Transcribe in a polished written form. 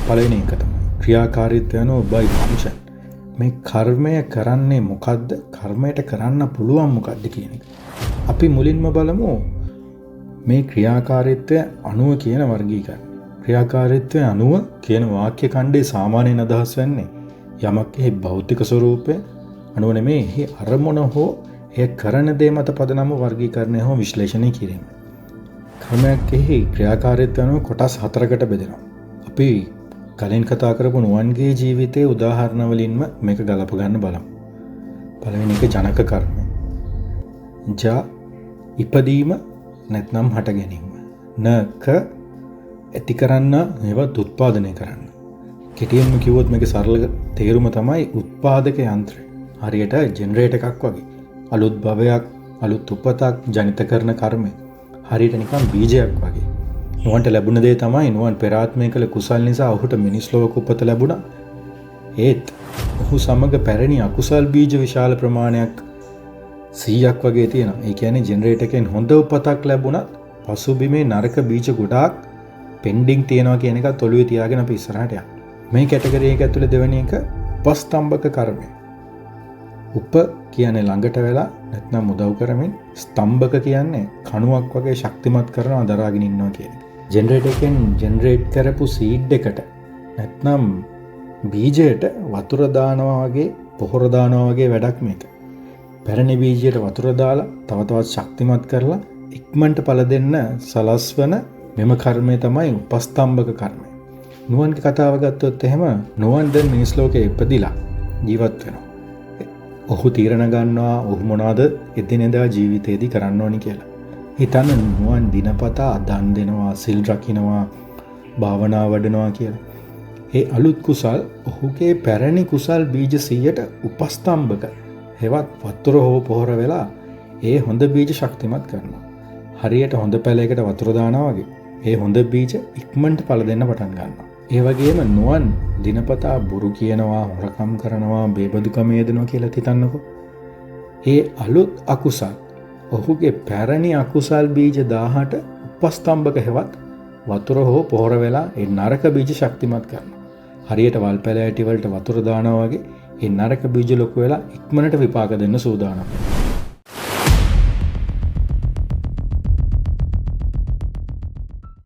පළවෙනි එක තමයි ක්‍රියාකාරීත්වය අනුව by function. මේ කර්මය කරන්නේ මොකද්ද? කර්මයට කරන්න පුළුවන් මොකද්ද කියන එක. අපි මුලින්ම බලමු මේ ක්‍රියාකාරීත්වය අනුව කියන වර්ගීකරණය. ක්‍රියාකාරීත්වය අනුව කියන වාක්‍ය ඛණ්ඩයේ සාමාන්‍යයෙන් අදහස් වෙන්නේ යමක් එහි භෞතික ස්වરૂපය අනුව නෙමෙයි එහි අරමුණ හෝ එය කරන දේ මත පදනම වර්ගීකරණය හෝ විශ්ලේෂණය කිරීම. කර්මයක් එහි ක්‍රියාකාරීත්වය අනුව කොටස් 4කට බෙදෙනවා. අපි කලින් කතා කරපු නුවන්ගේ ජීවිතයේ උදාහරණ වලින්ම මේක ගලප ගන්න බලමු. පළවෙනි එක ජනක කර්මය. ඉපදීම නැත්නම් හට ගැනීම. නක ඇති කරන්න ඒවත් උත්පාදනය කරන්න. කෙටියෙන්ම කිව්වොත් මේකේ සරල තේරුම තමයි උත්පාදක යන්ත්‍රය. හරියට ජෙනරේටර් එකක් වගේ. අලුත් භවයක්, අලුත් උපතක් ජනිත කරන කර්මය. හරියට නිකන් බීජයක් වගේ. නුවන්ට ලැබුණ දේ තමයි නුවන් පෙර ආත්මයේ කළ කුසල් නිසා ඔහුට මිනිස් ලෝක උපත ලැබුණා. ඒත් ඔහු සමග පැරණි අකුසල් බීජ විශාල ප්‍රමාණයක් 100ක් වගේ තියෙනවා. ඒ කියන්නේ ජෙනරේටර් එකෙන් හොඳ උපතක් ලැබුණත් පසුබිමේ නරක බීජ ගොඩාක් පෙන්ඩිං තියෙනවා කියන එකත් ඔළුවේ තියාගෙන අපි ඉස්සරහට යනවා. මේ කැටගරි එක ඇතුලේ දෙවෙනි එක උපස්තම්භක කර්මය. උප කියන්නේ ළඟට වෙලා නැත්නම් උදව් කරමින්, ස්තම්භක කියන්නේ කණුවක් වගේ ශක්තිමත් කරනවා දරාගෙන ඉන්නවා කියන එක. ජෙනරේටර් එකෙන් ජෙනරේට් කරපු සීඩ් එකට නැත්නම් බීජයට වතුර දානවා වගේ, පොහොර දානවා වගේ වැඩක් මේක. පැරණි බීජයට වතුර දාලා තව තවත් ශක්තිමත් කරලා ඉක්මනට ඵල දෙන්න සලස්වන මෙම කර්මය තමයි උපස්තම්භක කර්මය. නුවන්ගේ කතාව ගත්තොත් එහෙම නුවන් දැන් මිනිස් ලෝකේ ඉපදිලා ජීවත් වෙනවා. ඔහු තීරණ ගන්නවා ඔහු මොනවද එදිනෙදා ජීවිතේදී කරන්න ඕනි කියලා. හිතන්න නුවන් දිනපතා දන් දෙනවා, සිල් රකින්නවා, භාවනා වඩනවා කියලා. ඒ අලුත් කුසල් ඔහුගේ පැරණි කුසල් බීජ 100ට උපස්තම්භක හෙවත් වතුර හෝ පොහොර වෙලා ඒ හොඳ බීජ ශක්තිමත් කරනවා. හරියට හොඳ පැලයකට වතුර දානවා වගේ. ඒ හොඳ බීජ ඉක්මනට ඵල දෙන්න පටන් ගන්නවා. ඒ වගේම නුවන් දිනපතා බොරු කියනවා, හොරකම් කරනවා, බේබදුකම යෙදෙනවා කියලා හිතන්නකෝ. ඒ අලුත් අකුසල් ඔහුගේ පැරණි අකුසල් බීජ 1000ට උපස්තම්භක හෙවත් වතුර හෝ පොහොර වෙලා ඒ නරක බීජ ශක්තිමත් කරනවා. හරියට වල් පැලෑටි වලට වතුර දානවා වගේ ඒ නරක බීජ ලොකු වෙලා ඉක්මනට විපාක දෙන්න සූදානම් වෙනවා.